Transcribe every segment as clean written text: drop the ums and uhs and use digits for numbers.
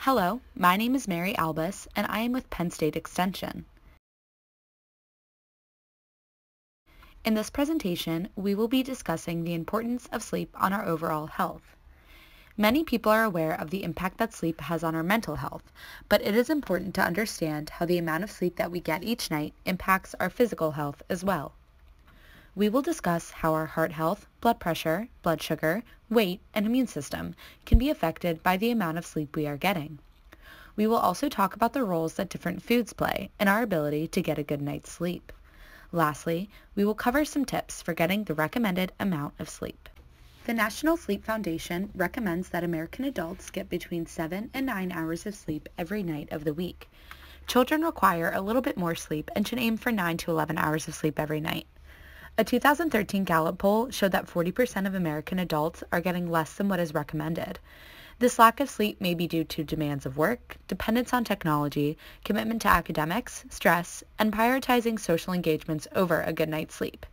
Hello, my name is Mary Albus, and I am with Penn State Extension. In this presentation, we will be discussing the importance of sleep on our overall health. Many people are aware of the impact that sleep has on our mental health, but it is important to understand how the amount of sleep that we get each night impacts our physical health as well. We will discuss how our heart health, blood pressure, blood sugar, weight, and immune system can be affected by the amount of sleep we are getting. We will also talk about the roles that different foods play in our ability to get a good night's sleep. Lastly, we will cover some tips for getting the recommended amount of sleep. The National Sleep Foundation recommends that American adults get between 7 and 9 hours of sleep every night of the week. Children require a little bit more sleep and should aim for 9 to 11 hours of sleep every night. A 2013 Gallup poll showed that 40% of American adults are getting less than what is recommended. This lack of sleep may be due to demands of work, dependence on technology, commitment to academics, stress, and prioritizing social engagements over a good night's sleep.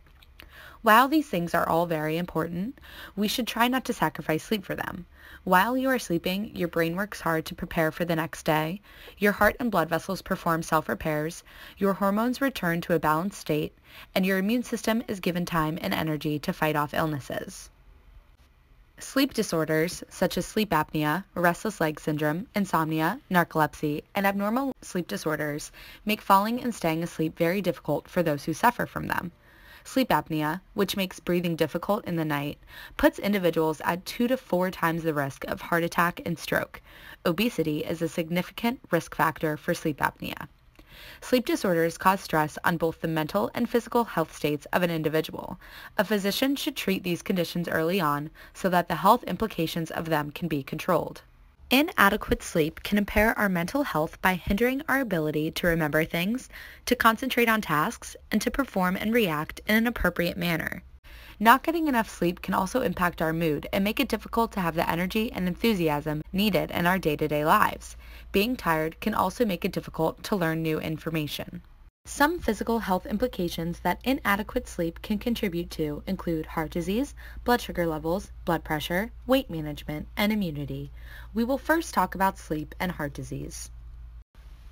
While these things are all very important, we should try not to sacrifice sleep for them. While you are sleeping, your brain works hard to prepare for the next day, your heart and blood vessels perform self-repairs, your hormones return to a balanced state, and your immune system is given time and energy to fight off illnesses. Sleep disorders, such as sleep apnea, restless leg syndrome, insomnia, narcolepsy, and abnormal sleep disorders, make falling and staying asleep very difficult for those who suffer from them. Sleep apnea, which makes breathing difficult in the night, puts individuals at 2 to 4 times the risk of heart attack and stroke. Obesity is a significant risk factor for sleep apnea. Sleep disorders cause stress on both the mental and physical health states of an individual. A physician should treat these conditions early on so that the health implications of them can be controlled. Inadequate sleep can impair our mental health by hindering our ability to remember things, to concentrate on tasks, and to perform and react in an appropriate manner. Not getting enough sleep can also impact our mood and make it difficult to have the energy and enthusiasm needed in our day-to-day lives. Being tired can also make it difficult to learn new information. Some physical health implications that inadequate sleep can contribute to include heart disease, blood sugar levels, blood pressure, weight management, and immunity. We will first talk about sleep and heart disease.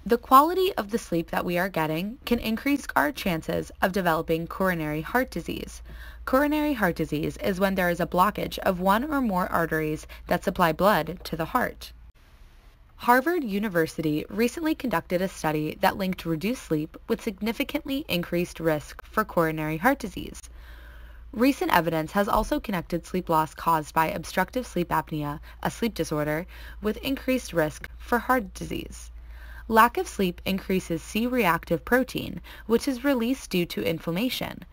The quality of the sleep that we are getting can increase our chances of developing coronary heart disease. Coronary heart disease is when there is a blockage of one or more arteries that supply blood to the heart. Harvard University recently conducted a study that linked reduced sleep with significantly increased risk for coronary heart disease. Recent evidence has also connected sleep loss caused by obstructive sleep apnea, a sleep disorder, with increased risk for heart disease. Lack of sleep increases C-reactive protein, which is released due to inflammation.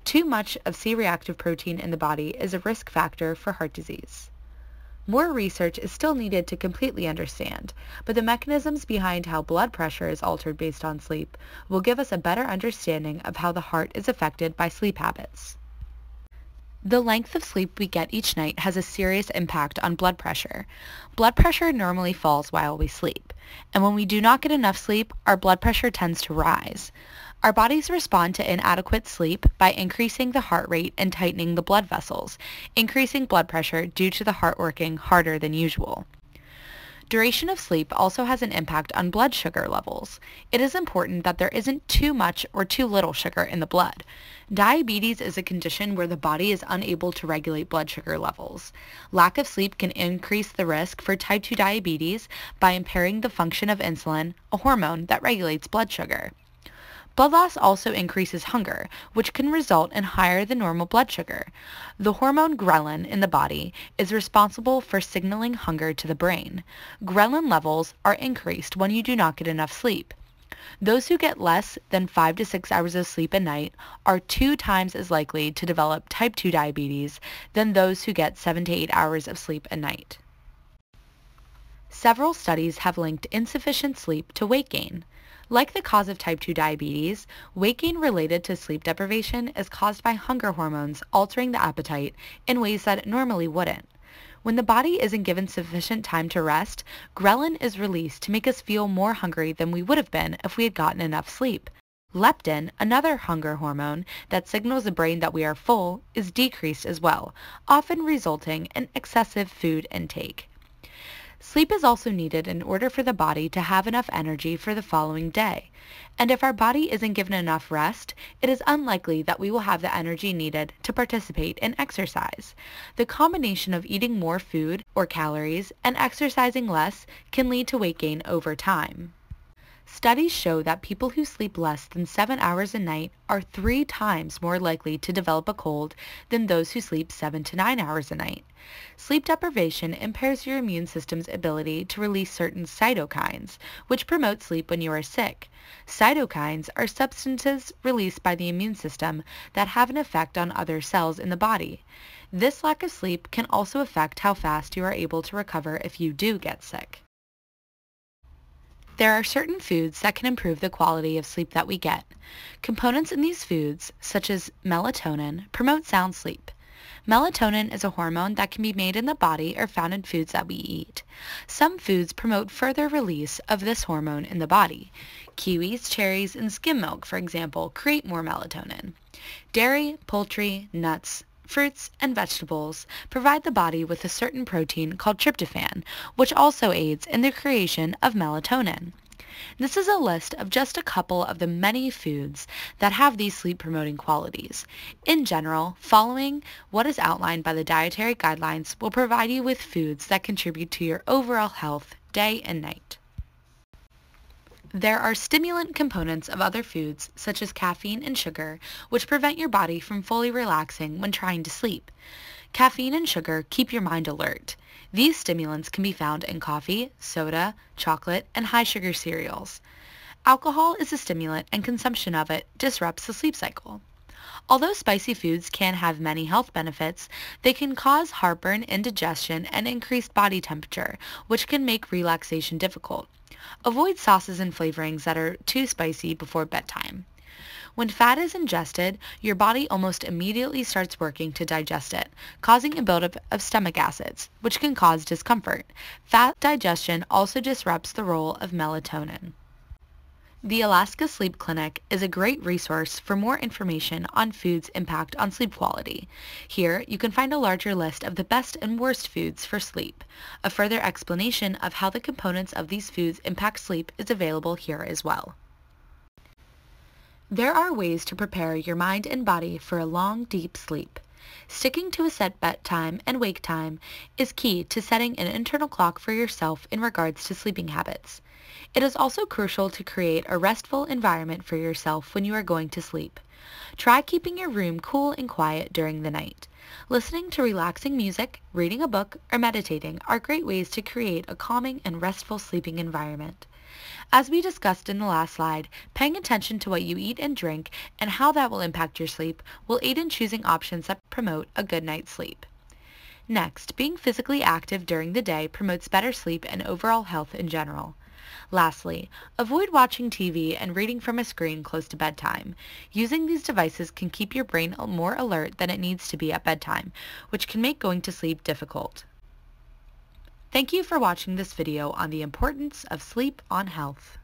Too much of C-reactive protein in the body is a risk factor for heart disease. More research is still needed to completely understand, but the mechanisms behind how blood pressure is altered based on sleep will give us a better understanding of how the heart is affected by sleep habits. The length of sleep we get each night has a serious impact on blood pressure. Blood pressure normally falls while we sleep, and when we do not get enough sleep, our blood pressure tends to rise. Our bodies respond to inadequate sleep by increasing the heart rate and tightening the blood vessels, increasing blood pressure due to the heart working harder than usual. Duration of sleep also has an impact on blood sugar levels. It is important that there isn't too much or too little sugar in the blood. Diabetes is a condition where the body is unable to regulate blood sugar levels. Lack of sleep can increase the risk for type 2 diabetes by impairing the function of insulin, a hormone that regulates blood sugar. Blood loss also increases hunger, which can result in higher than normal blood sugar. The hormone ghrelin in the body is responsible for signaling hunger to the brain. Ghrelin levels are increased when you do not get enough sleep. Those who get less than 5 to 6 hours of sleep a night are 2 times as likely to develop type 2 diabetes than those who get 7 to 8 hours of sleep a night. Several studies have linked insufficient sleep to weight gain. Like the cause of type 2 diabetes, weight gain related to sleep deprivation is caused by hunger hormones altering the appetite in ways that it normally wouldn't. When the body isn't given sufficient time to rest, ghrelin is released to make us feel more hungry than we would have been if we had gotten enough sleep. Leptin, another hunger hormone that signals the brain that we are full, is decreased as well, often resulting in excessive food intake. Sleep is also needed in order for the body to have enough energy for the following day. And if our body isn't given enough rest, it is unlikely that we will have the energy needed to participate in exercise. The combination of eating more food or calories and exercising less can lead to weight gain over time. Studies show that people who sleep less than 7 hours a night are 3 times more likely to develop a cold than those who sleep 7 to 9 hours a night. Sleep deprivation impairs your immune system's ability to release certain cytokines, which promote sleep when you are sick. Cytokines are substances released by the immune system that have an effect on other cells in the body. This lack of sleep can also affect how fast you are able to recover if you do get sick. There are certain foods that can improve the quality of sleep that we get. Components in these foods, such as melatonin, promote sound sleep. Melatonin is a hormone that can be made in the body or found in foods that we eat. Some foods promote further release of this hormone in the body. Kiwis, cherries, and skim milk, for example, create more melatonin. Dairy, poultry, nuts, fruits, and vegetables provide the body with a certain protein called tryptophan, which also aids in the creation of melatonin. This is a list of just a couple of the many foods that have these sleep-promoting qualities. In general, following what is outlined by the dietary guidelines will provide you with foods that contribute to your overall health day and night. There are stimulant components of other foods, such as caffeine and sugar, which prevent your body from fully relaxing when trying to sleep. Caffeine and sugar keep your mind alert. These stimulants can be found in coffee, soda, chocolate, and high-sugar cereals. Alcohol is a stimulant, and consumption of it disrupts the sleep cycle. Although spicy foods can have many health benefits, they can cause heartburn, indigestion, and increased body temperature, which can make relaxation difficult. Avoid sauces and flavorings that are too spicy before bedtime. When fat is ingested, your body almost immediately starts working to digest it, causing a buildup of stomach acids, which can cause discomfort. Fat digestion also disrupts the role of melatonin. The Alaska Sleep Clinic is a great resource for more information on foods' impact on sleep quality. Here, you can find a larger list of the best and worst foods for sleep. A further explanation of how the components of these foods impact sleep is available here as well. There are ways to prepare your mind and body for a long, deep sleep. Sticking to a set bedtime and wake time is key to setting an internal clock for yourself in regards to sleeping habits. It is also crucial to create a restful environment for yourself when you are going to sleep. Try keeping your room cool and quiet during the night. Listening to relaxing music, reading a book, or meditating are great ways to create a calming and restful sleeping environment. As we discussed in the last slide, paying attention to what you eat and drink and how that will impact your sleep will aid in choosing options that promote a good night's sleep. Next, being physically active during the day promotes better sleep and overall health in general. Lastly, avoid watching TV and reading from a screen close to bedtime. Using these devices can keep your brain more alert than it needs to be at bedtime, which can make going to sleep difficult. Thank you for watching this video on the importance of sleep on health.